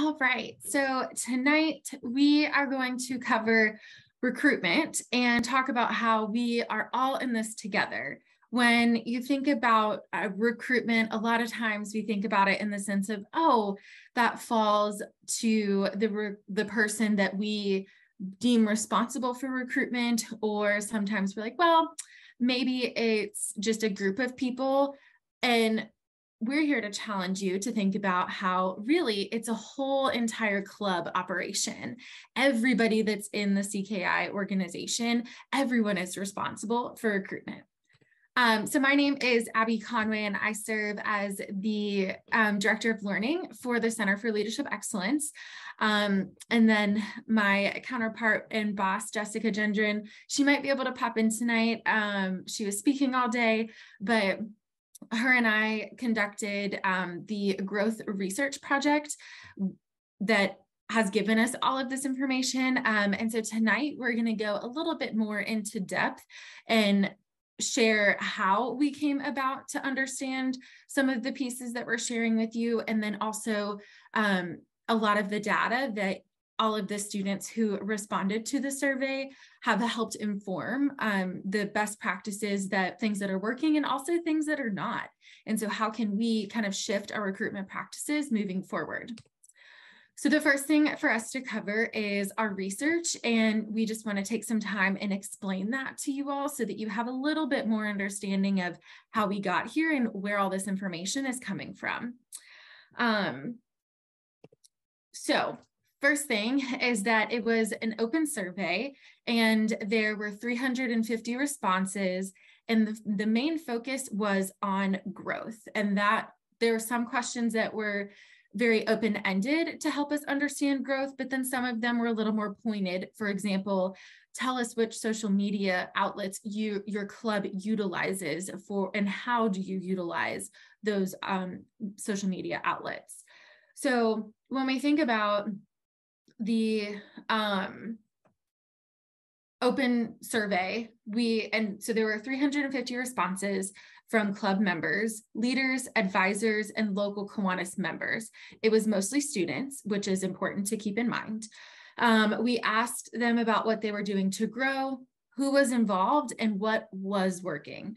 All right, so tonight we are going to cover recruitment and talk about how we are all in this together. When you think about recruitment, a lot of times we think about it in the sense of, oh, that falls to the person that we deem responsible for recruitment, or sometimes we're like, well, maybe it's just a group of people. And we're here to challenge you to think about how really it's a whole entire club operation. Everybody that's in the CKI organization, everyone is responsible for recruitment. So my name is Abby Conway, and I serve as the Director of Learning for the Center for Leadership Excellence. And then my counterpart and boss, Jessica Gendron, she might be able to pop in tonight. She was speaking all day, but her and I conducted the growth research project that has given us all of this information. And so tonight we're going to go a little bit more into depth and share how we came about to understand some of the pieces that we're sharing with you, and then also a lot of the data that all of the students who responded to the survey have helped inform the best practices, that things that are working and also things that are not. And so how can we kind of shift our recruitment practices moving forward? So the first thing for us to cover is our research, and we just want to take some time and explain that to you all so that you have a little bit more understanding of how we got here and where all this information is coming from. So first thing is that it was an open survey, and there were 350 responses, and the main focus was on growth, and that there were some questions that were very open-ended to help us understand growth, but then some of them were a little more pointed. For example, tell us which social media outlets your club utilizes for, and how do you utilize those social media outlets. So when we think about the open survey, so there were 350 responses from club members, leaders, advisors, and local Kiwanis members. It was mostly students, which is important to keep in mind. We asked them about what they were doing to grow, who was involved, and what was working.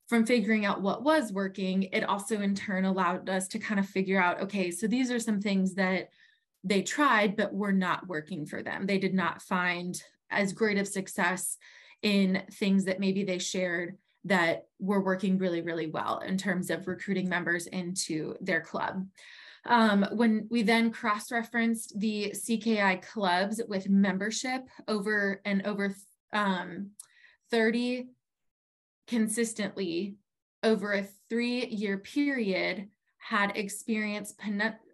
From figuring out what was working, it also in turn allowed us to kind of figure out, okay, so these are some things that they tried, but were not working for them. They did not find as great of success in things that maybe they shared that were working really, really well in terms of recruiting members into their club. When we then cross-referenced the CKI clubs with membership over 30 consistently over a 3-year period had experienced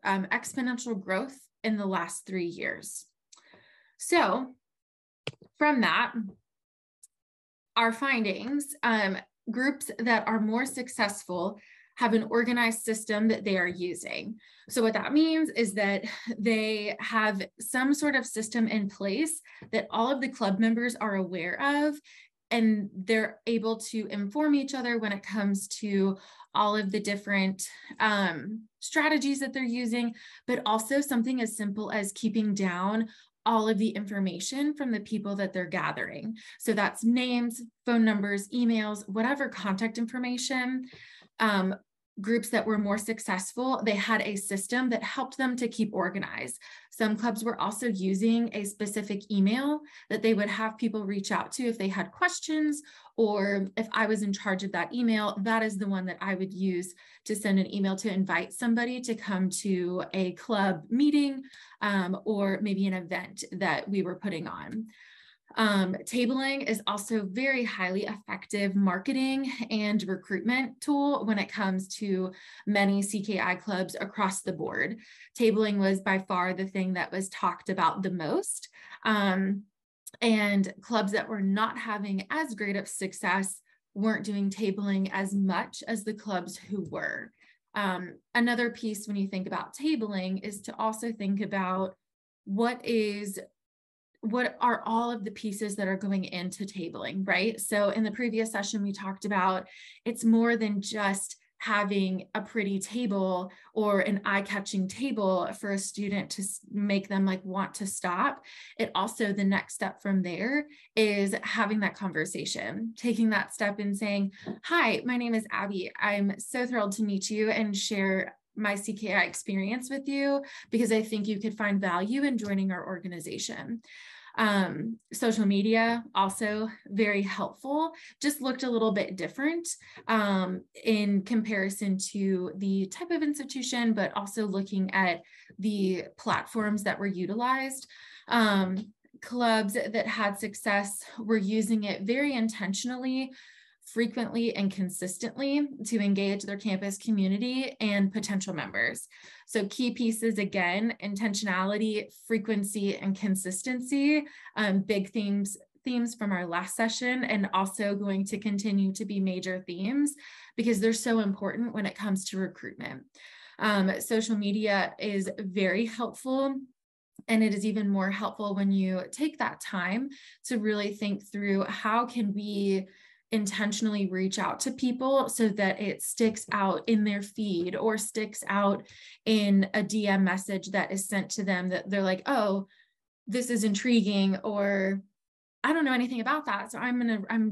exponential growth in the last 3 years. So from that, our findings, groups that are more successful have an organized system that they are using. So what that means is that they have some sort of system in place that all of the club members are aware of, and they're able to inform each other when it comes to all of the different strategies that they're using, but also something as simple as keeping down all of the information from the people that they're gathering. So that's names, phone numbers, emails, whatever contact information. Groups that were more successful, they had a system that helped them to keep organized. Some clubs were also using a specific email that they would have people reach out to if they had questions, or if I was in charge of that email, that is the one that I would use to send an email to invite somebody to come to a club meeting or maybe an event that we were putting on. Tabling is also very highly effective marketing and recruitment tool when it comes to many CKI clubs across the board. Tabling was by far the thing that was talked about the most. And clubs that were not having as great of success weren't doing tabling as much as the clubs who were. Another piece when you think about tabling is to also think about what are all of the pieces that are going into tabling, right? So in the previous session, we talked about it's more than just having a pretty table or an eye-catching table for a student to make them like want to stop. It also, the next step from there is having that conversation, taking that step and saying, hi, my name is Abby. I'm so thrilled to meet you and share my CKI experience with you because I think you could find value in joining our organization. Social media, also very helpful, just looked a little bit different in comparison to the type of institution, but also looking at the platforms that were utilized. Clubs that had success were using it very intentionally, frequently and consistently to engage their campus community and potential members. So key pieces, again, intentionality, frequency, and consistency, big themes from our last session, and also going to continue to be major themes because they're so important when it comes to recruitment. Social media is very helpful. And it is even more helpful when you take that time to really think through how can we intentionally reach out to people so that it sticks out in their feed or sticks out in a DM message that is sent to them that they're like, oh, this is intriguing, or I don't know anything about that. So I'm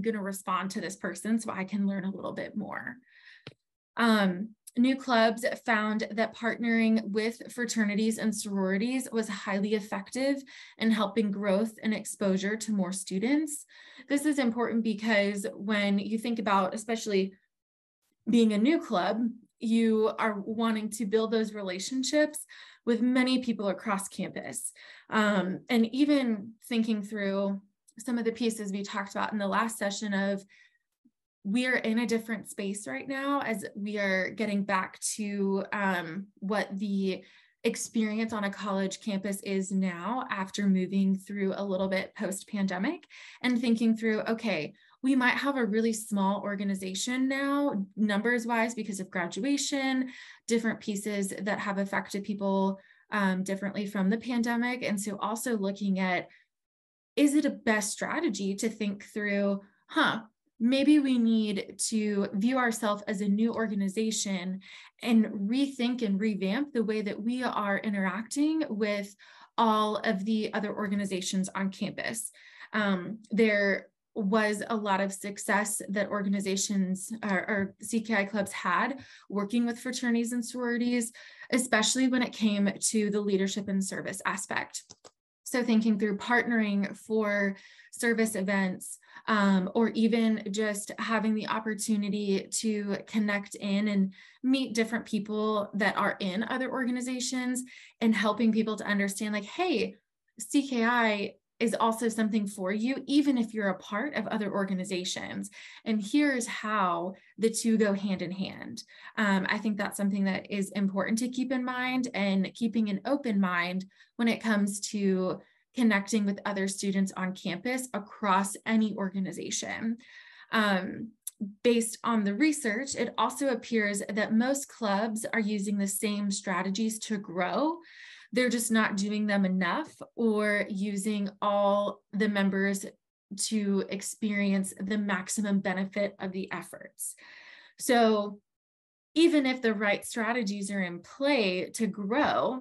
gonna respond to this person so I can learn a little bit more. New clubs found that partnering with fraternities and sororities was highly effective in helping growth and exposure to more students. This is important because when you think about, especially being a new club, you are wanting to build those relationships with many people across campus. And even thinking through some of the pieces we talked about in the last session of we are in a different space right now as we are getting back to what the experience on a college campus is now after moving through a little bit post-pandemic and thinking through, okay, we might have a really small organization now, numbers wise, because of graduation, different pieces that have affected people differently from the pandemic. And so also looking at, is it a best strategy to think through, maybe we need to view ourselves as a new organization and rethink and revamp the way that we are interacting with all of the other organizations on campus. There was a lot of success that organizations or CKI clubs had working with fraternities and sororities, especially when it came to the leadership and service aspect. So thinking through partnering for service events, or even just having the opportunity to connect in and meet different people that are in other organizations and helping people to understand like, hey, CKI is also something for you, even if you're a part of other organizations. And here's how the two go hand in hand. I think that's something that is important to keep in mind, and keeping an open mind when it comes to connecting with other students on campus across any organization. Based on the research, it also appears that most clubs are using the same strategies to grow. They're just not doing them enough or using all the members to experience the maximum benefit of the efforts. So even if the right strategies are in play to grow,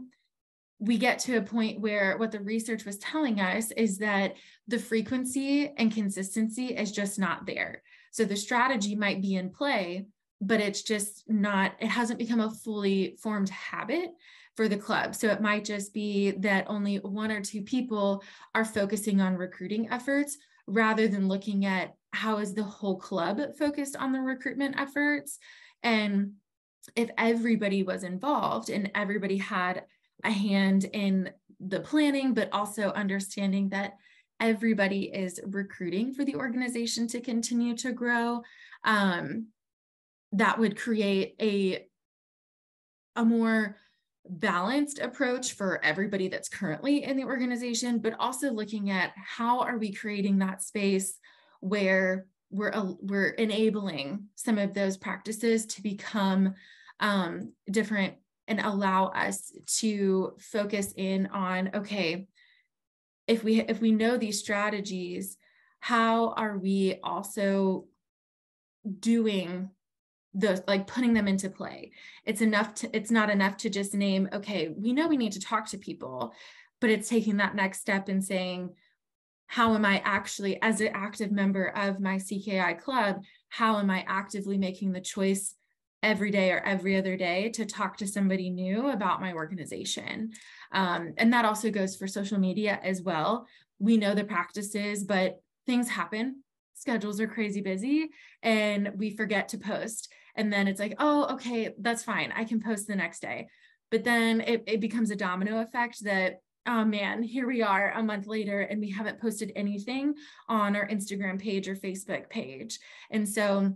we get to a point where what the research was telling us is that the frequency and consistency is just not there. So the strategy might be in play, but it's just not, it hasn't become a fully formed habit for the club. So it might just be that only one or two people are focusing on recruiting efforts rather than looking at how is the whole club focused on the recruitment efforts. And if everybody was involved and everybody had a hand in the planning, but also understanding that everybody is recruiting for the organization to continue to grow, that would create a more balanced approach for everybody that's currently in the organization, but also looking at how are we creating that space where we're enabling some of those practices to become different and allow us to focus in on, okay, if we know these strategies, how are we also doing those, like putting them into play. It's not enough to just name, okay, we know we need to talk to people, but it's taking that next step and saying, how am I actually, as an active member of my CKI club, how am I actively making the choice every day or every other day to talk to somebody new about my organization? And that also goes for social media as well. We know the practices, but things happen. Schedules are crazy busy and we forget to post. And then it's like, oh, okay, that's fine. I can post the next day. But then it becomes a domino effect that, oh man, here we are a month later and we haven't posted anything on our Instagram page or Facebook page. And so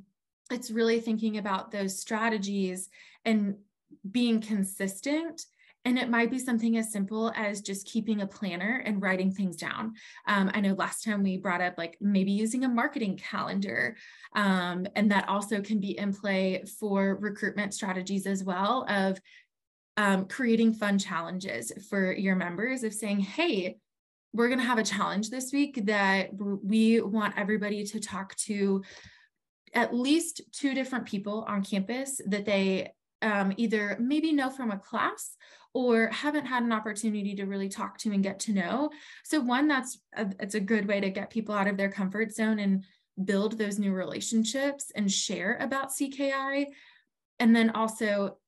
it's really thinking about those strategies and being consistent. And it might be something as simple as just keeping a planner and writing things down. I know last time we brought up like maybe using a marketing calendar, and that also can be in play for recruitment strategies as well, of creating fun challenges for your members, of saying, hey, we're going to have a challenge this week that we want everybody to talk to at least 2 different people on campus that they either maybe know from a class or haven't had an opportunity to really talk to and get to know. So one, it's a good way to get people out of their comfort zone and build those new relationships and share about CKI. And then also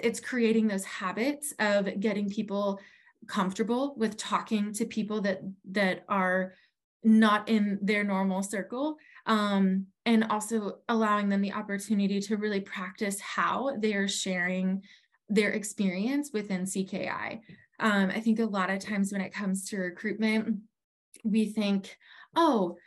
it's creating those habits of getting people comfortable with talking to people that are not in their normal circle, and also allowing them the opportunity to really practice how they're sharing their experience within CKI. I think a lot of times when it comes to recruitment, we think, oh,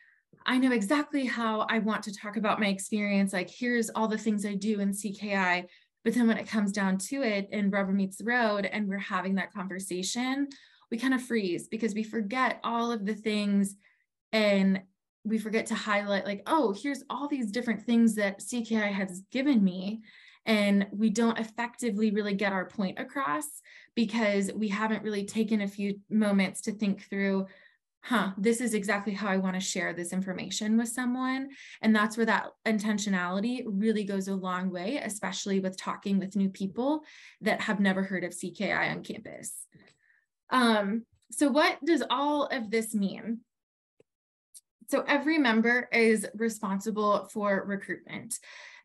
I know exactly how I want to talk about my experience. Like, here's all the things I do in CKI. But then when it comes down to it and rubber meets the road and we're having that conversation, we kind of freeze because we forget all of the things and we forget to highlight like, oh, here's all these different things that CKI has given me. And we don't effectively really get our point across because we haven't really taken a few moments to think through, this is exactly how I want to share this information with someone. And that's where that intentionality really goes a long way, especially with talking with new people that have never heard of CKI on campus. So what does all of this mean? So every member is responsible for recruitment.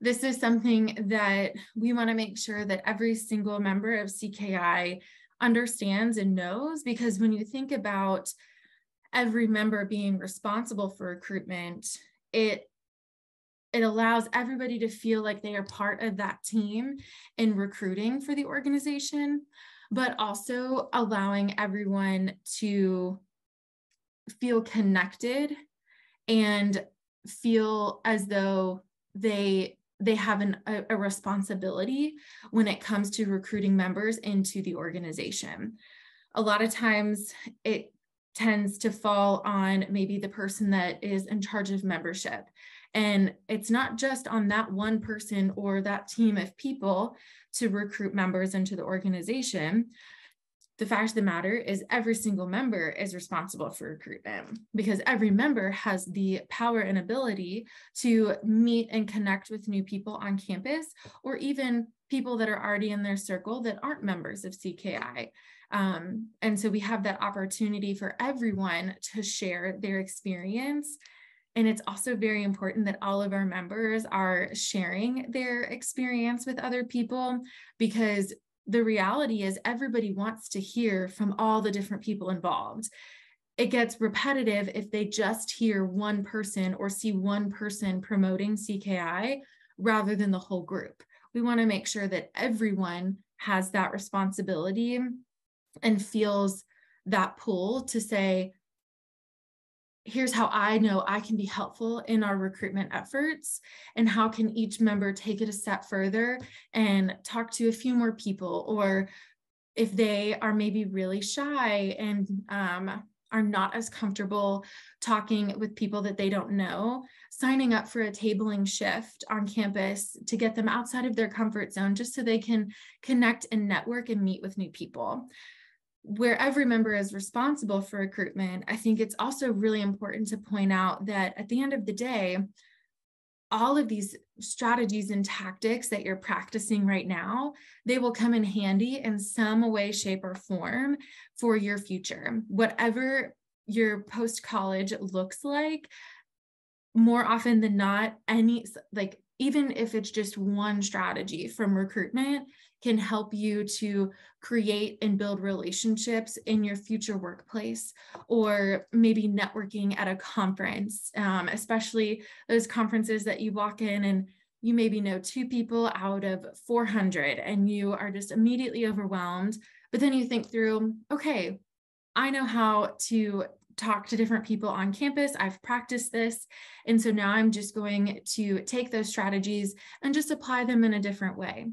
This is something that we want to make sure that every single member of CKI understands and knows, because when you think about every member being responsible for recruitment, it allows everybody to feel like they are part of that team in recruiting for the organization, but also allowing everyone to feel connected and feel as though they have a responsibility when it comes to recruiting members into the organization. A lot of times it tends to fall on maybe the person that is in charge of membership. And it's not just on that one person or that team of people to recruit members into the organization. The fact of the matter is every single member is responsible for recruitment, because every member has the power and ability to meet and connect with new people on campus, or even people that are already in their circle that aren't members of CKI. And so we have that opportunity for everyone to share their experience. And it's also very important that all of our members are sharing their experience with other people, because the reality is everybody wants to hear from all the different people involved. It gets repetitive if they just hear one person or see one person promoting CKI rather than the whole group. We want to make sure that everyone has that responsibility and feels that pull to say, here's how I know I can be helpful in our recruitment efforts, and how can each member take it a step further and talk to a few more people, or if they are maybe really shy and are not as comfortable talking with people that they don't know, signing up for a tabling shift on campus to get them outside of their comfort zone just so they can connect and network and meet with new people. Where every member is responsible for recruitment, I think it's also really important to point out that at the end of the day, all of these strategies and tactics that you're practicing right now, they will come in handy in some way, shape, or form for your future. Whatever your post-college looks like, more often than not, even if it's just one strategy from recruitment, can help you to create and build relationships in your future workplace, or maybe networking at a conference, especially those conferences that you walk in and you maybe know 2 people out of 400 and you are just immediately overwhelmed. But then you think through, okay, I know how to talk to different people on campus. I've practiced this. And so now I'm just going to take those strategies and just apply them in a different way.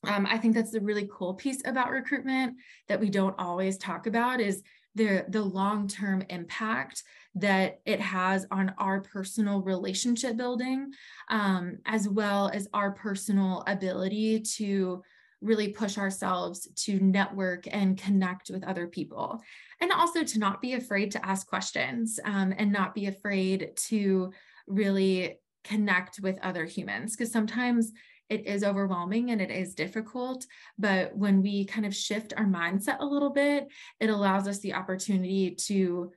I think that's the really cool piece about recruitment that we don't always talk about, is the long-term impact that it has on our personal relationship building, as well as our personal ability to really push ourselves to network and connect with other people. And also to not be afraid to ask questions, and not be afraid to really connect with other humans, because sometimes it is overwhelming and it is difficult, but when we kind of shift our mindset a little bit, it allows us the opportunity to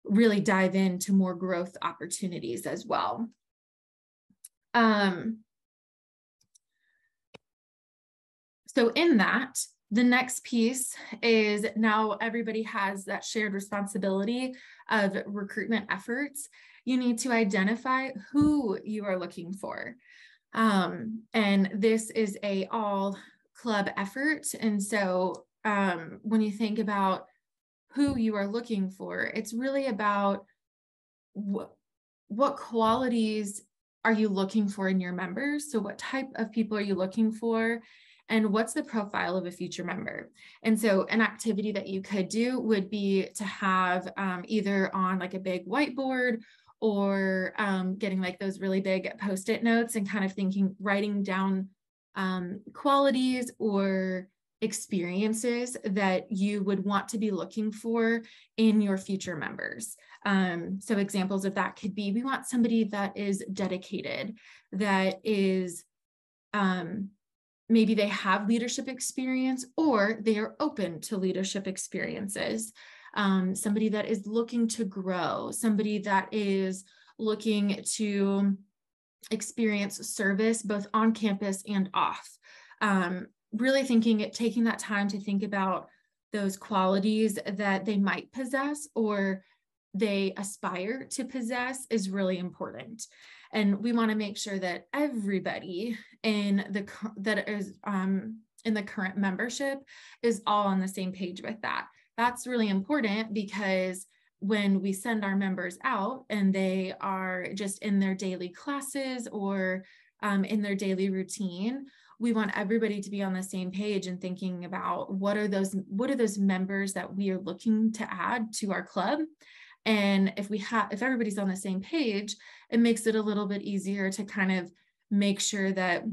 really dive into more growth opportunities as well. So in that, the next piece is, now everybody has that shared responsibility of recruitment efforts. You need to identify who you are looking for. And this is a all club effort. And so when you think about who you are looking for, it's really about what qualities are you looking for in your members? So what type of people are you looking for? And what's the profile of a future member? And so an activity that you could do would be to have either on like a big whiteboard, or getting like those really big Post-it notes and kind of writing down qualities or experiences that you would want to be looking for in your future members. So examples of that could be, we want somebody that is dedicated, that is, maybe they have leadership experience, or they are open to leadership experiences. Somebody that is looking to grow, somebody that is looking to experience service both on campus and off. Really taking that time to think about those qualities that they might possess or they aspire to possess is really important. And we want to make sure that everybody in the current membership is all on the same page with that. That's really important, because when we send our members out and they are just in their daily classes or in their daily routine, we want everybody to be on the same page and thinking about what are those members that we are looking to add to our club. And if everybody's on the same page, it makes it a little bit easier to kind of make sure that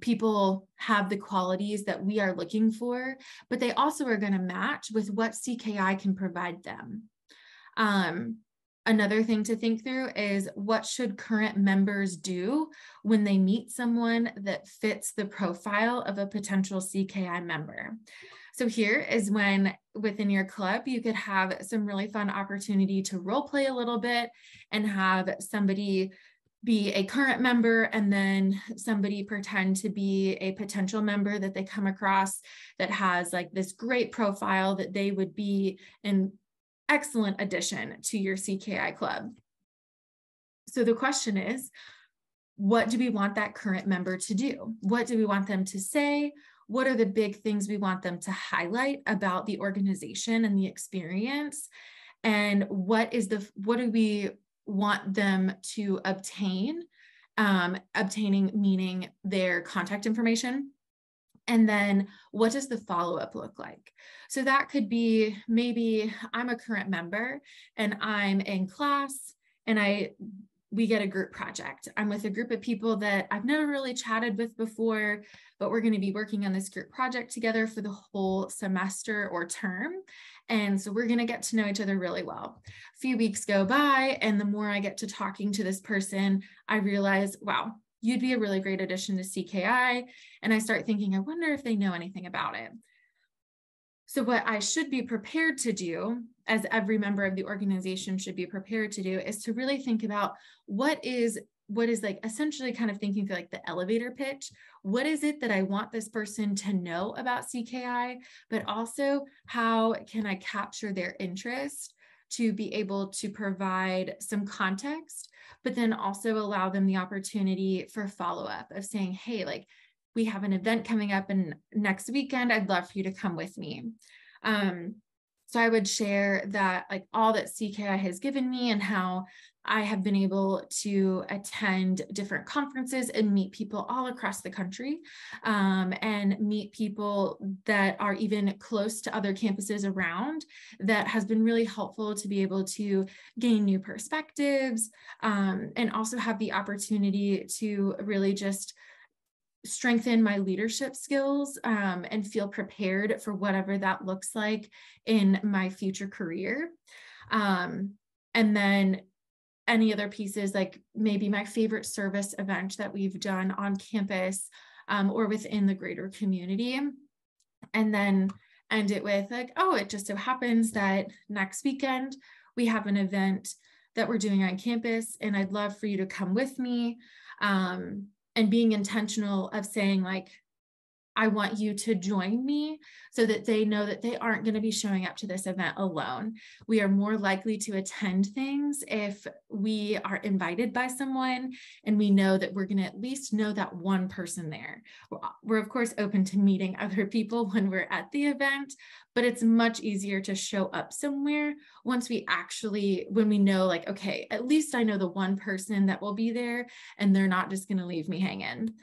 people have the qualities that we are looking for, but they also are going to match with what CKI can provide them. Another thing to think through is, what should current members do when they meet someone that fits the profile of a potential CKI member? So here is when within your club, you could have some really fun opportunity to role play a little bit and have somebody be a current member and then somebody pretend to be a potential member that they come across that has like this great profile that they would be an excellent addition to your CKI club. So the question is, what do we want that current member to do? What do we want them to say? What are the big things we want them to highlight about the organization and the experience? And what do we want them to obtain? Obtaining meaning their contact information. And then what does the follow-up look like? So that could be, maybe I'm a current member and I'm in class and I we get a group project. I'm with a group of people that I've never really chatted with before, but we're going to be working on this group project together for the whole semester or term. And so we're going to get to know each other really well. A few weeks go by, and the more I get to talking to this person, I realize, wow, you'd be a really great addition to CKI. And I start thinking, I wonder if they know anything about it. So what I should be prepared to do, as every member of the organization should be prepared to do, is to really think about what is like essentially kind of thinking through like the elevator pitch. What is it that I want this person to know about CKI, but also how can I capture their interest to be able to provide some context, but then also allow them the opportunity for follow-up of saying, hey, like, we have an event coming up in next weekend. I'd love for you to come with me. So I would share that, like, all that CKI has given me and how I have been able to attend different conferences and meet people all across the country, and meet people that are even close to other campuses around. That has been really helpful to be able to gain new perspectives, and also have the opportunity to really just strengthen my leadership skills, and feel prepared for whatever that looks like in my future career. And then any other pieces, like maybe my favorite service event that we've done on campus, or within the greater community. And then end it with like, oh, it just so happens that next weekend we have an event that we're doing on campus, and I'd love for you to come with me. And being intentional of saying, like, I want you to join me, so that they know that they aren't going to be showing up to this event alone. We are more likely to attend things if we are invited by someone and we know that we're going to at least know that one person there. We're of course open to meeting other people when we're at the event, but it's much easier to show up somewhere once when we know, like, okay, at least I know the one person that will be there and they're not just going to leave me hanging.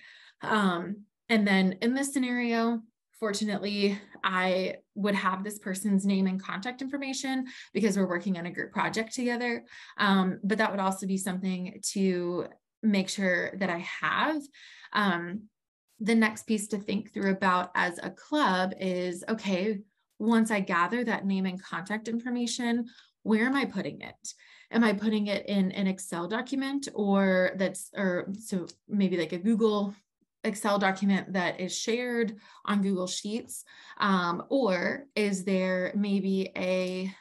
And then in this scenario, fortunately, I would have this person's name and contact information because we're working on a group project together. But that would also be something to make sure that I have. The next piece to think through about as a club is, okay, once I gather that name and contact information, where am I putting it? Am I putting it in an Excel document, or so maybe like a Google Excel document that is shared on Google Sheets? Or is there maybe a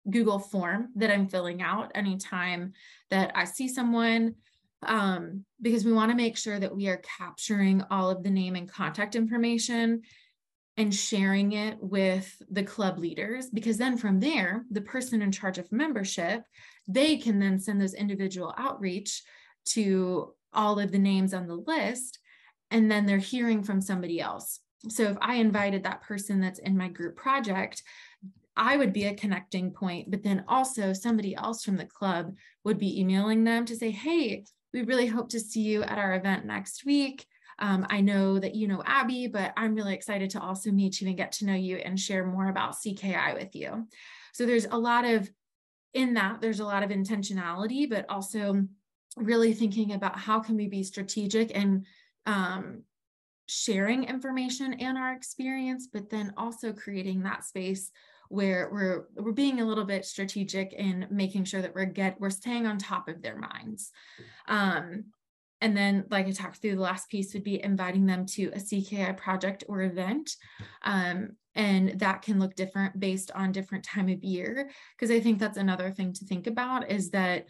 Google form that I'm filling out anytime that I see someone? Because we want to make sure that we are capturing all of the name and contact information and sharing it with the club leaders, because then from there, the person in charge of membership, they can then send those individual outreach to all of the names on the list, and then they're hearing from somebody else. So if I invited that person that's in my group project, I would be a connecting point, but then also somebody else from the club would be emailing them to say, hey, we really hope to see you at our event next week. I know that you know Abby, but I'm really excited to also meet you and get to know you and share more about CKI with you. So there's a lot of intentionality, but also really thinking about how can we be strategic and sharing information and our experience, but then also creating that space where we're being a little bit strategic in making sure that we're staying on top of their minds. And then, like I talked through, the last piece would be inviting them to a CKI project or event. And that can look different based on different time of year, because I think that's another thing to think about, is that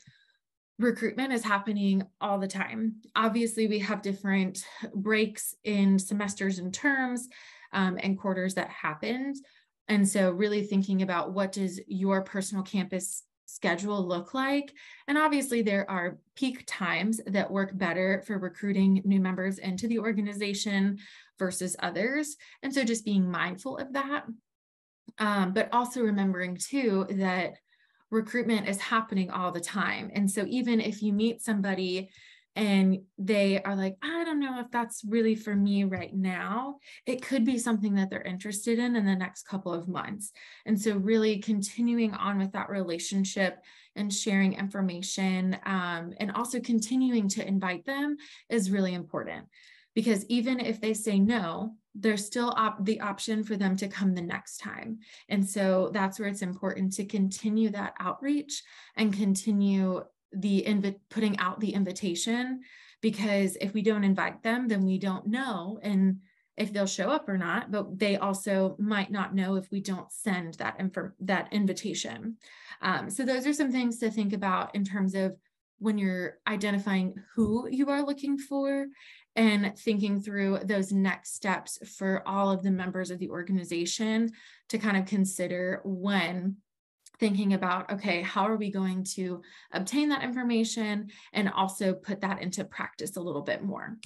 recruitment is happening all the time. Obviously, we have different breaks in semesters and terms, and quarters that happened. And so really thinking about, what does your personal campus schedule look like? And obviously there are peak times that work better for recruiting new members into the organization versus others. And so just being mindful of that, but also remembering too that recruitment is happening all the time. And so even if you meet somebody and they are like, I don't know if that's really for me right now, it could be something that they're interested in the next couple of months. And so really continuing on with that relationship, and sharing information, and also continuing to invite them is really important, because even if they say no, there's still the option for them to come the next time. And so that's where it's important to continue that outreach and continue putting out the invitation, because if we don't invite them, then we don't know and if they'll show up or not, but they also might not know if we don't send that invitation. So those are some things to think about in terms of when you're identifying who you are looking for and thinking through those next steps for all of the members of the organization to kind of consider when thinking about, okay, how are we going to obtain that information and also put that into practice a little bit more.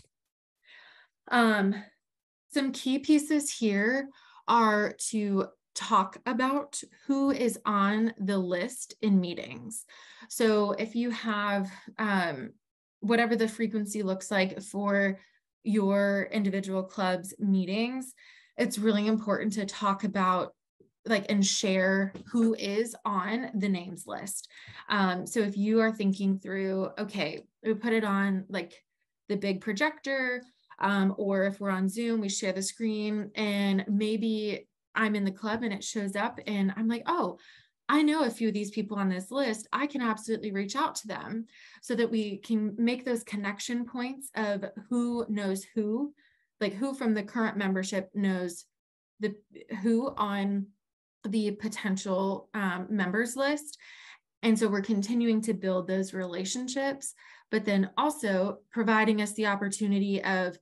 Some key pieces here are to talk about who is on the list in meetings. So if you have whatever the frequency looks like for your individual club's meetings, it's really important to talk about and share who is on the names list. So if you are thinking through, okay, we put it on the big projector, or if we're on Zoom, we share the screen, and maybe I'm in the club and it shows up and I'm like, oh, I know a few of these people on this list. I can absolutely reach out to them so that we can make those connection points of who knows who, who from the current membership knows who on the potential members list. And so we're continuing to build those relationships, but then also providing us the opportunity of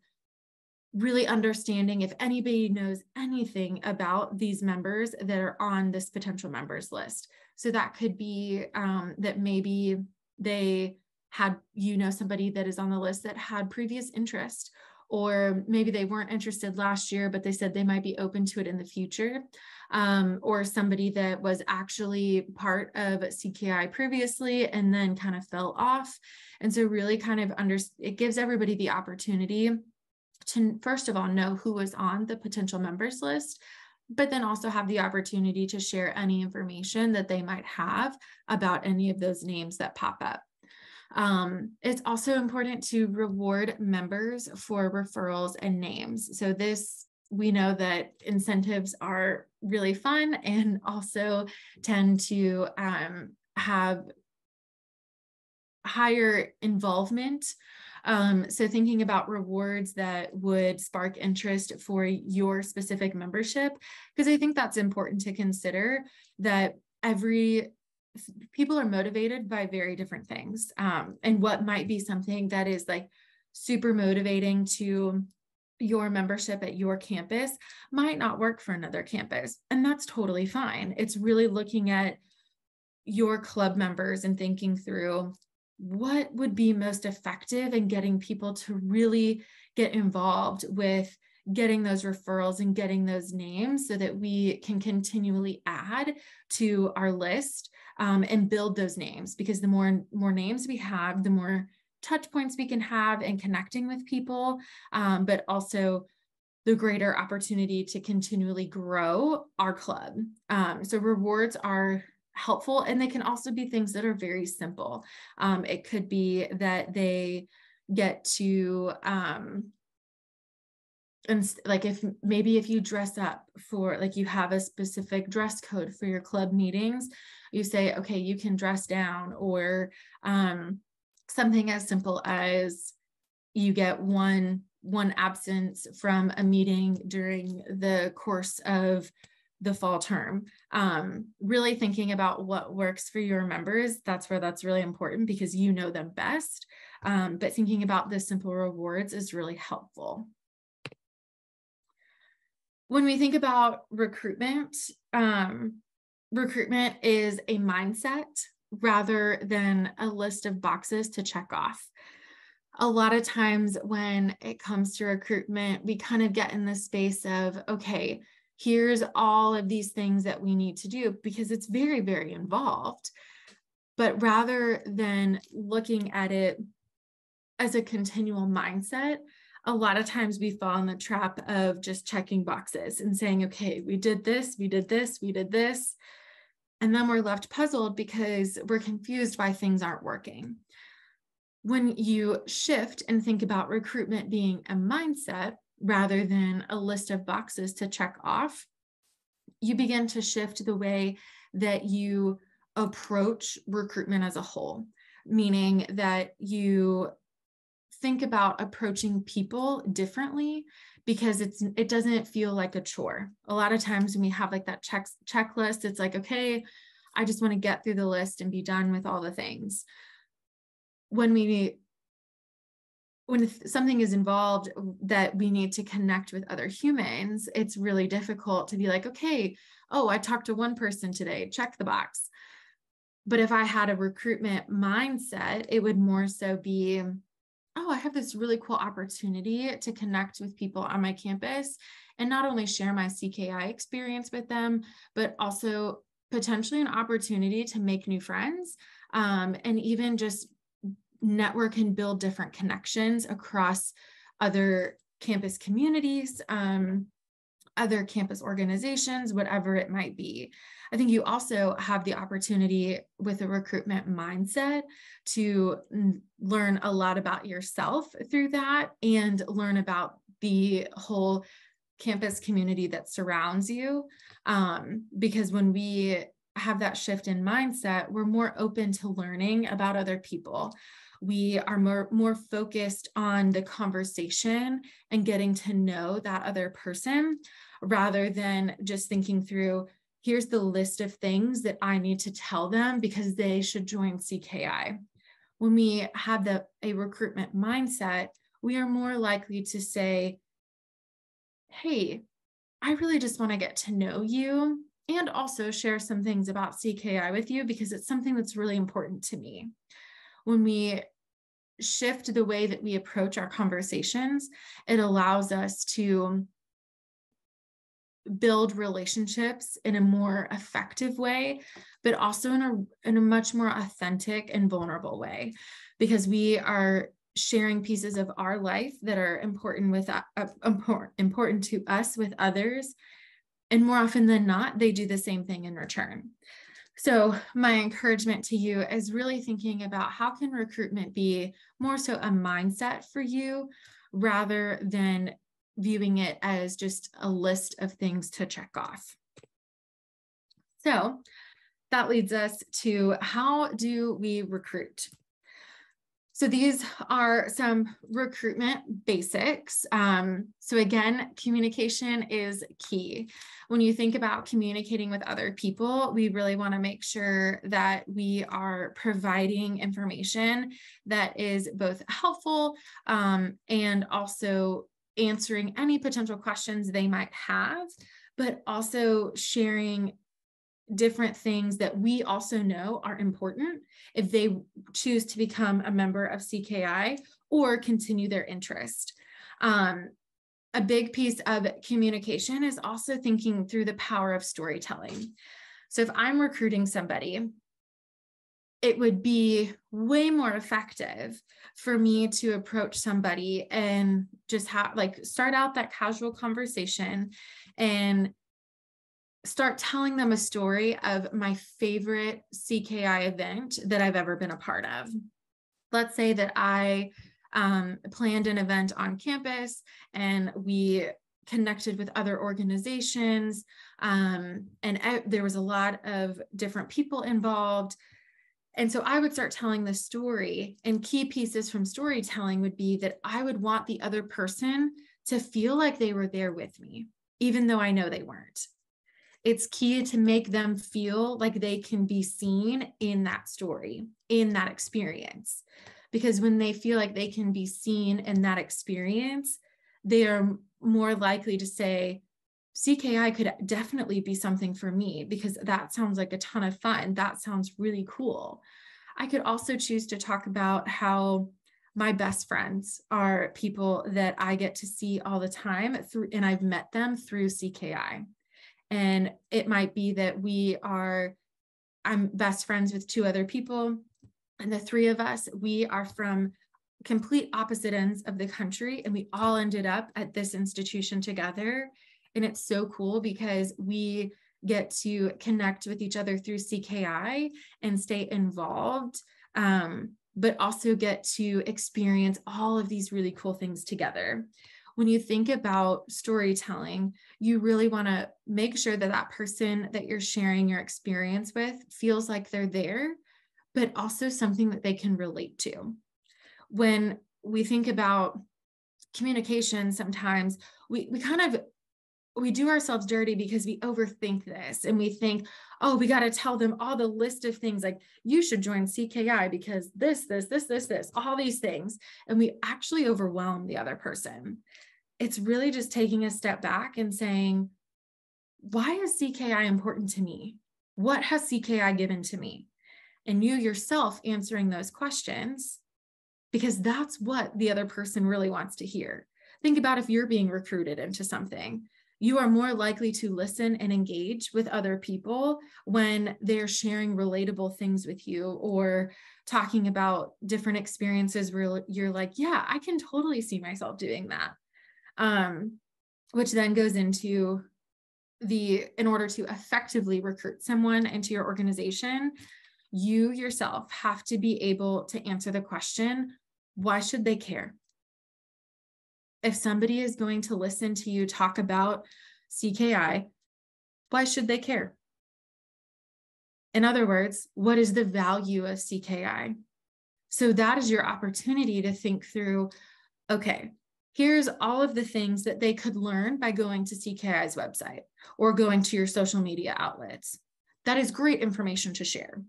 really understanding if anybody knows anything about these members that are on this potential members list. So that could be that maybe they had, somebody that is on the list that had previous interest, or maybe they weren't interested last year, but they said they might be open to it in the future. Or somebody that was actually part of CKI previously and then kind of fell off. And so really kind of it gives everybody the opportunity to, first of all, know who is on the potential members list, but then also have the opportunity to share any information that they might have about any of those names that pop up. It's also important to reward members for referrals and names. So we know that incentives are really fun and also tend to have higher involvement. So thinking about rewards that would spark interest for your specific membership, because I think that's important to consider, that people are motivated by very different things. And what might be something that is super motivating to your membership at your campus might not work for another campus. And that's totally fine. It's really looking at your club members and thinking through what would be most effective in getting people to really get involved with getting those referrals and getting those names so that we can continually add to our list and build those names, because the more names we have, the more touch points we can have in connecting with people, but also the greater opportunity to continually grow our club. So rewards are helpful, and they can also be things that are very simple. It could be that they get to, and if you dress up for, you have a specific dress code for your club meetings, you say, okay, you can dress down, or something as simple as you get one absence from a meeting during the course of the fall term. Really thinking about what works for your members, that's where that's really important, because you know them best. But thinking about the simple rewards is really helpful. When we think about recruitment, recruitment is a mindset rather than a list of boxes to check off. A lot of times when it comes to recruitment, we kind of get in the space of, okay, here's all of these things that we need to do, because it's very, very involved. But rather than looking at it as a continual mindset, a lot of times we fall in the trap of just checking boxes and saying, okay, we did this, we did this, we did this. And then we're left puzzled because we're confused why things aren't working. When you shift and think about recruitment being a mindset rather than a list of boxes to check off, you begin to shift the way that you approach recruitment as a whole, meaning that you think about approaching people differently because it doesn't feel like a chore. A lot of times when we have like that checklist, it's like, okay, I just want to get through the list and be done with all the things. When something is involved that we need to connect with other humans, it's really difficult to be like, okay, oh, I talked to one person today, check the box. But if I had a recruitment mindset, it would more so be, oh, I have this really cool opportunity to connect with people on my campus and not only share my CKI experience with them, but also potentially an opportunity to make new friends, and even just network and build different connections across other campus communities, other campus organizations, whatever it might be. I think you also have the opportunity with a recruitment mindset to learn a lot about yourself through that and learn about the whole campus community that surrounds you. Because when we have that shift in mindset, we're more open to learning about other people. We are more focused on the conversation and getting to know that other person rather than just thinking through, here's the list of things that I need to tell them because they should join CKI. When we have a recruitment mindset, we are more likely to say, hey, I really just want to get to know you and also share some things about CKI with you because it's something that's really important to me. When we shift the way that we approach our conversations, it allows us to build relationships in a more effective way, but also in a much more authentic and vulnerable way, because we are sharing pieces of our life that are important to us with others. And more often than not, they do the same thing in return. So my encouragement to you is really thinking about how can recruitment be more so a mindset for you rather than viewing it as just a list of things to check off. So that leads us to how do we recruit? So these are some recruitment basics. So again, communication is key. When you think about communicating with other people, we really want to make sure that we are providing information that is both helpful and also answering any potential questions they might have, but also sharing different things that we also know are important if they choose to become a member of CKI or continue their interest. A big piece of communication is also thinking through the power of storytelling. So if I'm recruiting somebody, it would be way more effective for me to approach somebody and just start out that casual conversation and start telling them a story of my favorite CKI event that I've ever been a part of. Let's say that I planned an event on campus and we connected with other organizations, and there was a lot of different people involved. And so I would start telling the story, and key pieces from storytelling would be that I would want the other person to feel like they were there with me, even though I know they weren't. It's key to make them feel like they can be seen in that story, in that experience. Because when they feel like they can be seen in that experience, they are more likely to say, CKI could definitely be something for me because that sounds like a ton of fun. That sounds really cool. I could also choose to talk about how my best friends are people that I get to see all the time and I've met them through CKI. And it might be that I'm best friends with two other people, and the three of us, we are from complete opposite ends of the country, and we all ended up at this institution together. And it's so cool because we get to connect with each other through CKI and stay involved, but also get to experience all of these really cool things together. When you think about storytelling, you really want to make sure that that person that you're sharing your experience with feels like they're there, but also something that they can relate to. When we think about communication, sometimes we do ourselves dirty because we overthink this and we think, oh, we got to tell them all the list of things like you should join CKI because this, all these things. And we actually overwhelm the other person. It's really just taking a step back and saying, why is CKI important to me? What has CKI given to me? And you yourself answering those questions, because that's what the other person really wants to hear. Think about if you're being recruited into something. You are more likely to listen and engage with other people when they're sharing relatable things with you or talking about different experiences where you're like, yeah, I can totally see myself doing that. Which then goes into in order to effectively recruit someone into your organization, you yourself have to be able to answer the question, why should they care? If somebody is going to listen to you talk about CKI, why should they care? In other words, what is the value of CKI? So that is your opportunity to think through, okay, here's all of the things that they could learn by going to CKI's website or going to your social media outlets. That is great information to share.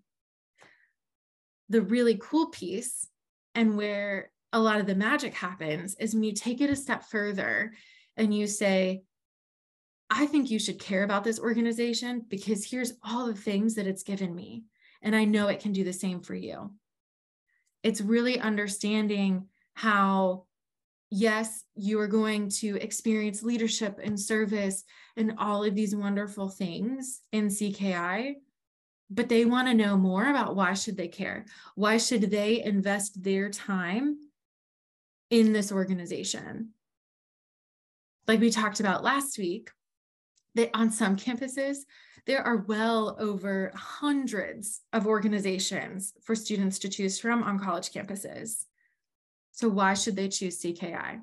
The really cool piece, and where a lot of the magic happens, is when you take it a step further and you say, I think you should care about this organization because here's all the things that it's given me. And I know it can do the same for you. It's really understanding how, yes, you are going to experience leadership and service and all of these wonderful things in CKI, but they want to know more about why should they care? Why should they invest their time in this organization? Like we talked about last week, that on some campuses, there are well over hundreds of organizations for students to choose from on college campuses. So why should they choose CKI?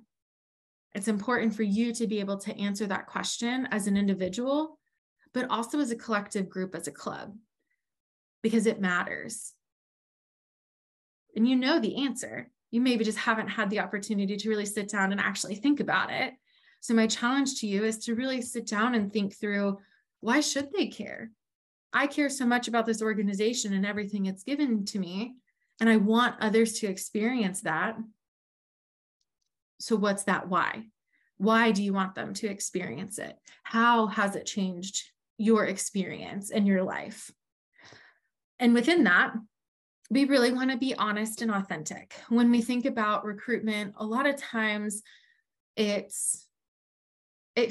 It's important for you to be able to answer that question as an individual, but also as a collective group, as a club, because it matters. And you know the answer. You maybe just haven't had the opportunity to really sit down and actually think about it. So my challenge to you is to really sit down and think through, why should they care? I care so much about this organization and everything it's given to me, and I want others to experience that. So what's that why? Why do you want them to experience it? How has it changed your experience in your life? And within that, we really want to be honest and authentic. When we think about recruitment, a lot of times it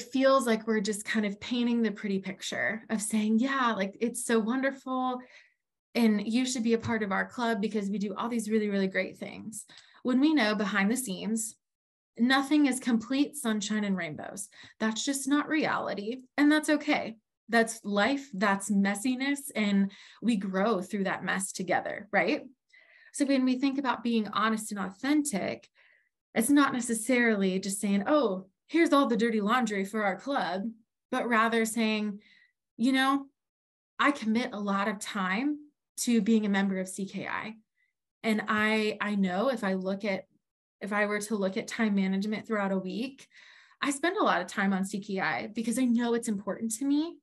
feels like we're just kind of painting the pretty picture of saying, yeah, like it's so wonderful and you should be a part of our club because we do all these really, really great things. When we know behind the scenes, nothing is complete sunshine and rainbows. That's just not reality. And that's okay. That's life, that's messiness, and we grow through that mess together, right? So when we think about being honest and authentic, it's not necessarily just saying, oh, here's all the dirty laundry for our club, but rather saying, you know, I commit a lot of time to being a member of CKI. And I know if I were to look at time management throughout a week, I spend a lot of time on CKI because I know it's important to me.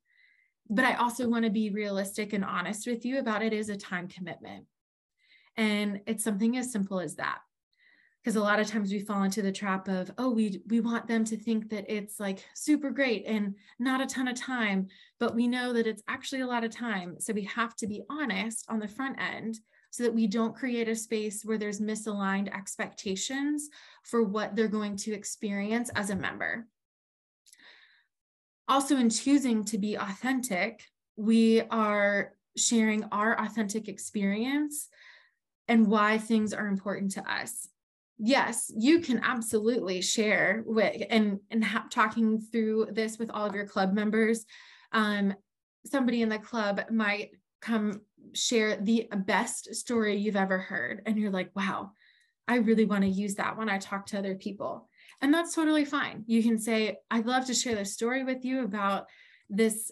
But I also want to be realistic and honest with you about it is a time commitment. And it's something as simple as that. Because a lot of times we fall into the trap of, oh, we want them to think that it's like super great and not a ton of time, but we know that it's actually a lot of time. So we have to be honest on the front end so that we don't create a space where there's misaligned expectations for what they're going to experience as a member. Also, in choosing to be authentic, we are sharing our authentic experience and why things are important to us. Yes, you can absolutely share with and talking through this with all of your club members. somebody in the club might come share the best story you've ever heard. And you're like, wow, I really want to use that when I talk to other people. And that's totally fine. You can say, I'd love to share this story with you about this,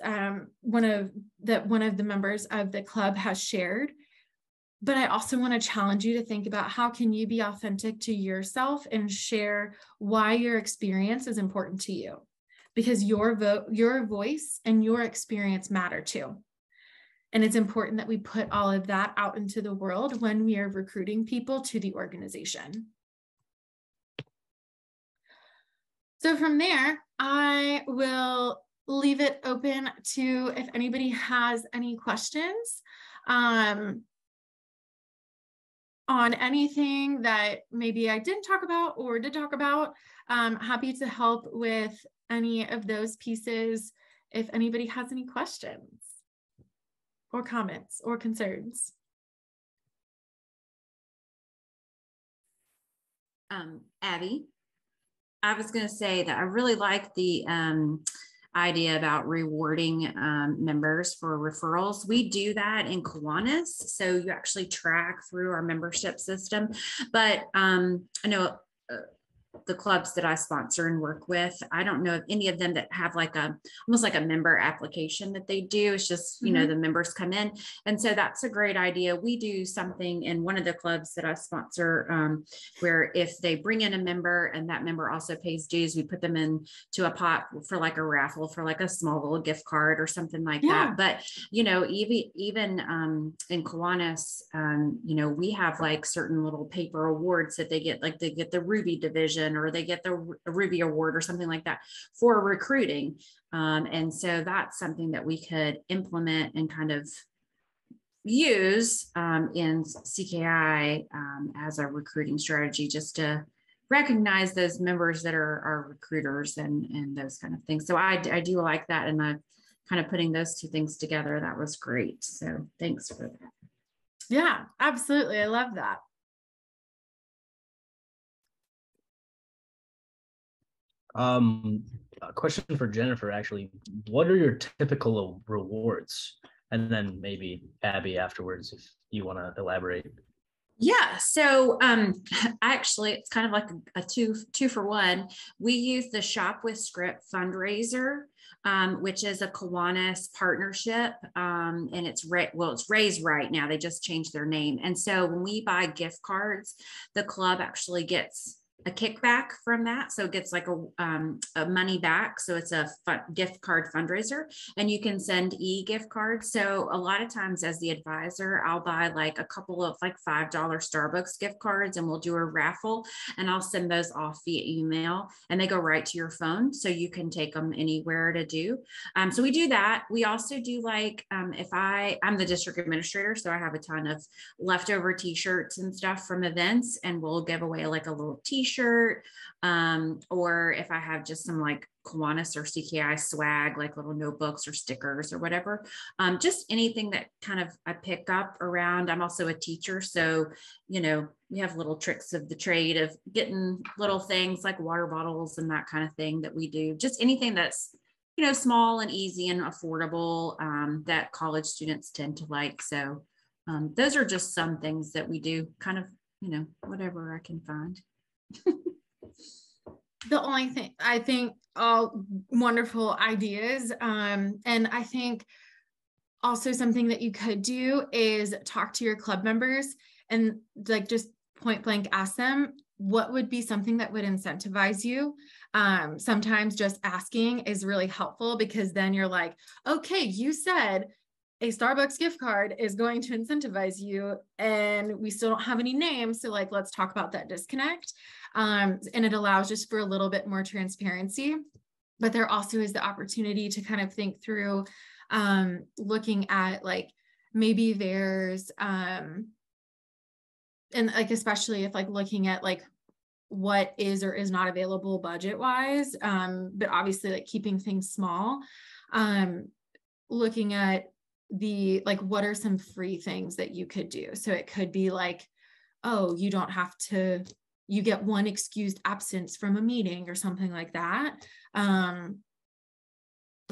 one of the members of the club has shared. But I also want to challenge you to think about how can you be authentic to yourself and share why your experience is important to you, because your voice and your experience matter too. And it's important that we put all of that out into the world when we are recruiting people to the organization. So from there, I will leave it open to if anybody has any questions on anything that maybe I didn't talk about or did talk about. Happy to help with any of those pieces if anybody has any questions or comments or concerns. Abby, I was going to say that I really like the idea about rewarding members for referrals. We do that in Kiwanis, so you actually track through our membership system. But I know the clubs that I sponsor and work with, I don't know of any of them that have like almost like a member application that they do. It's just, you know, the members come in. And so that's a great idea. We do something in one of the clubs that I sponsor where if they bring in a member and that member also pays dues, we put them into a pot for like a raffle for like a small little gift card or something like that. But, you know, even in Kiwanis, you know, we have like certain little paper awards that they get, like they get the Ruby division or they get the Ruby Award or something like that for recruiting. And so that's something that we could implement and kind of use in CKI as a recruiting strategy, just to recognize those members that are recruiters and those kind of things. So I do like that. And kind of putting those two things together, that was great. So thanks for that. Yeah, absolutely. I love that. A question for Jennifer, actually. What are your typical rewards? And then maybe Abby afterwards, if you want to elaborate. Yeah, so actually, it's kind of like a two for one. We use the Shop with Script fundraiser, which is a Kiwanis partnership, and it's Raise Right now. They just changed their name, and so when we buy gift cards, the club actually gets a kickback from that, so it gets like a money back. So it's a gift card fundraiser, and you can send e-gift cards. So a lot of times as the advisor, I'll buy like a couple of like $5 Starbucks gift cards, and we'll do a raffle, and I'll send those off via email, and they go right to your phone, so you can take them anywhere to do. So we do that. We also do like if I'm the district administrator, so I have a ton of leftover t-shirts and stuff from events, and we'll give away like a little t-shirt, or if I have just some like Kiwanis or CKI swag, like little notebooks or stickers or whatever, just anything that kind of I pick up around. I'm also a teacher, so you know, we have little tricks of the trade of getting little things like water bottles and that kind of thing that we do. Just anything that's, you know, small and easy and affordable, that college students tend to like. So those are just some things that we do, kind of, you know, whatever I can find. The only thing, I think, all wonderful ideas. And I think also something that you could do is talk to your club members and like just point blank ask them, what would be something that would incentivize you? Sometimes just asking is really helpful, because then you're like, okay, you said a Starbucks gift card is going to incentivize you, and we still don't have any names. So like, let's talk about that disconnect. And it allows just for a little bit more transparency, but there also is the opportunity to kind of think through looking at like, maybe there's, and like, especially if like looking at like what is or is not available budget wise, but obviously like keeping things small, looking at the, like, what are some free things that you could do? So it could be like, oh, you don't have to, you get one excused absence from a meeting or something like that. Something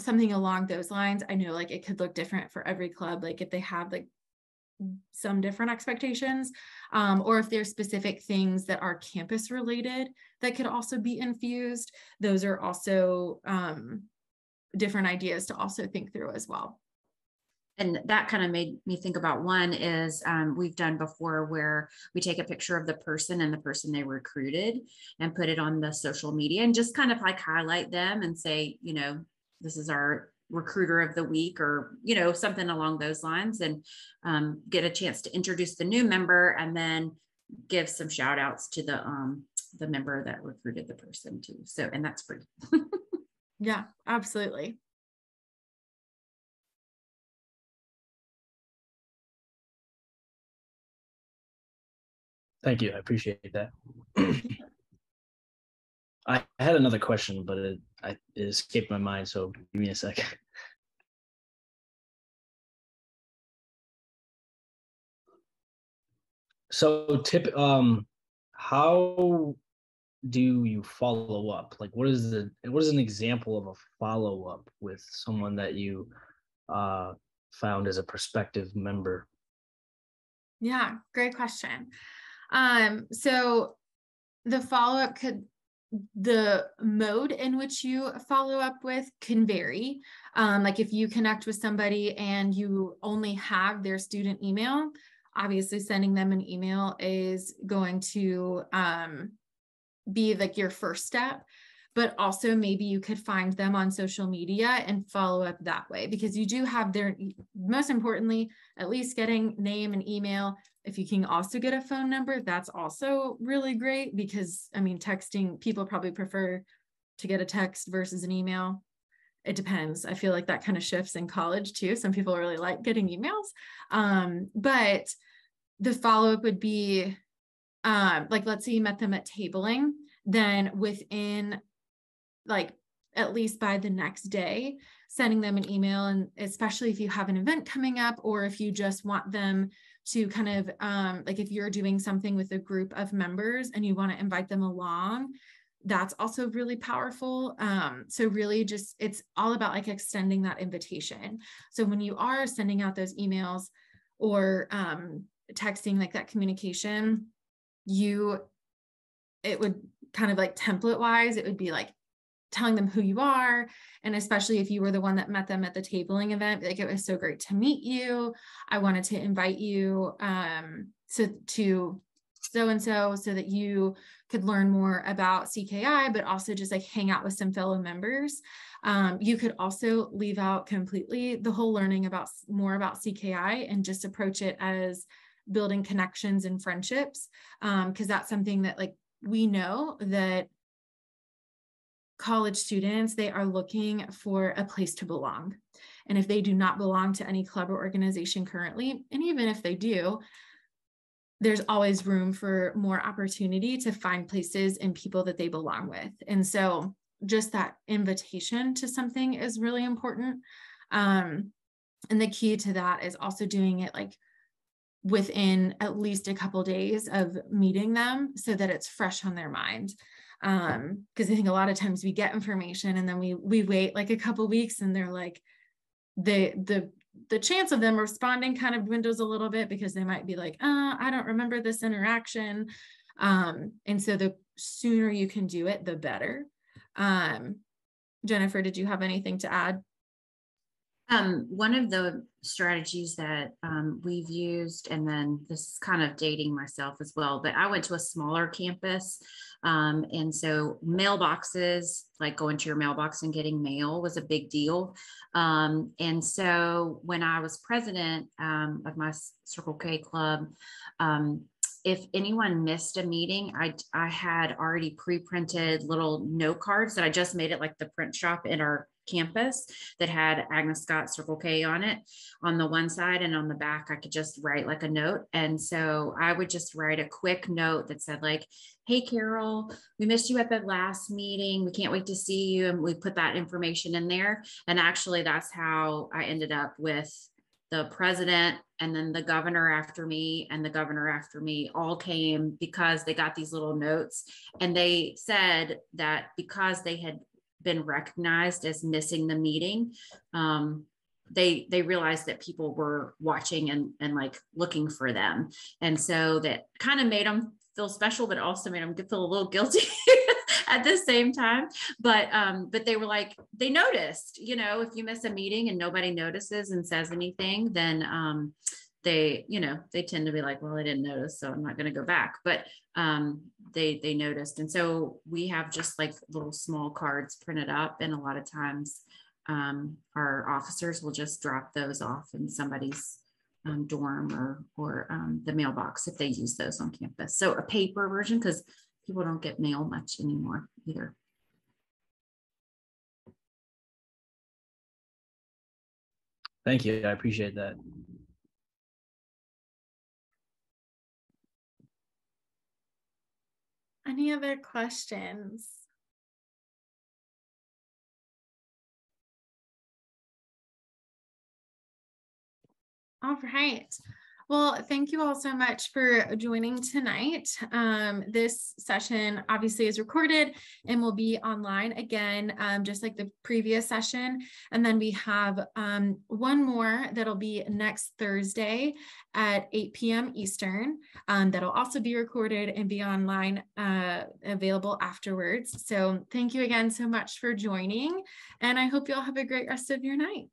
something along those lines. I know like it could look different for every club, like if they have like some different expectations, or if there's specific things that are campus related that could also be infused. Those are also different ideas to also think through as well. And that kind of made me think about one is we've done before where we take a picture of the person and the person they recruited and put it on the social media and just kind of like highlight them and say, you know, this is our recruiter of the week, or, you know, something along those lines, and get a chance to introduce the new member and then give some shout outs to the member that recruited the person too. So, and that's free. Yeah, absolutely. Thank you. I appreciate that. I had another question, but it escaped my mind. So give me a second. So how do you follow up? Like, what is an example of a follow up with someone that you found as a prospective member? Yeah, great question. So the follow-up the mode in which you follow up with can vary. Like if you connect with somebody and you only have their student email, obviously sending them an email is going to be like your first step. But also maybe you could find them on social media and follow up that way, because you do have their, most importantly, at least getting name and email. If you can also get a phone number, that's also really great, because I mean, texting, people probably prefer to get a text versus an email. It depends. I feel like that kind of shifts in college too. Some people really like getting emails. But the follow-up would be like, let's say you met them at tabling, then within like at least by the next day, sending them an email. And especially if you have an event coming up, or if you just want them to kind of like if you're doing something with a group of members and you want to invite them along, that's also really powerful. So really just, it's all about like extending that invitation. So when you are sending out those emails or texting, like that communication, it would kind of like template wise, it would be like telling them who you are. And especially if you were the one that met them at the tabling event, like, it was so great to meet you. I wanted to invite you to so-and-so so that you could learn more about CKI, but also just like hang out with some fellow members. You could also leave out completely the whole learning more about CKI and just approach it as building connections and friendships. Because that's something that like we know that college students, they are looking for a place to belong. And if they do not belong to any club or organization currently, and even if they do, there's always room for more opportunity to find places and people that they belong with. And so just that invitation to something is really important. And the key to that is also doing it like within at least a couple days of meeting them so that it's fresh on their mind. Because I think a lot of times we get information and then we wait like a couple weeks and they're like, the chance of them responding kind of dwindles a little bit, because they might be like, I don't remember this interaction. And so the sooner you can do it, the better. Jennifer, did you have anything to add? One of the strategies that we've used, and then this is kind of dating myself as well, but I went to a smaller campus. And so mailboxes, like going to your mailbox and getting mail, was a big deal. And so when I was president of my Circle K club, if anyone missed a meeting, I had already pre-printed little note cards that I just made at like the print shop in our campus that had Agnes Scott Circle K on it on the one side, and on the back I could just write like a note. And so I would just write a quick note that said like, hey Carol, we missed you at the last meeting, we can't wait to see you. And we put that information in there. And actually that's how I ended up with the president, and then the governor after me, and the governor after me all came because they got these little notes. And they said that because they had been recognized as missing the meeting, they realized that people were watching and like looking for them. And so that kind of made them feel special, but also made them feel a little guilty at the same time. But they were like, they noticed, you know, if you miss a meeting and nobody notices and says anything, then they, you know, they tend to be like, well, I didn't notice, so I'm not going to go back. But they noticed. And so we have just like little small cards printed up, and a lot of times our officers will just drop those off in somebody's dorm or the mailbox if they use those on campus. So a paper version, because people don't get mail much anymore either. Thank you. I appreciate that. Any other questions? All right. Well, thank you all so much for joining tonight. This session obviously is recorded and will be online again, just like the previous session. And then we have one more that'll be next Thursday at 8 p.m. Eastern. That'll also be recorded and be online, available afterwards. So thank you again so much for joining, and I hope you all have a great rest of your night.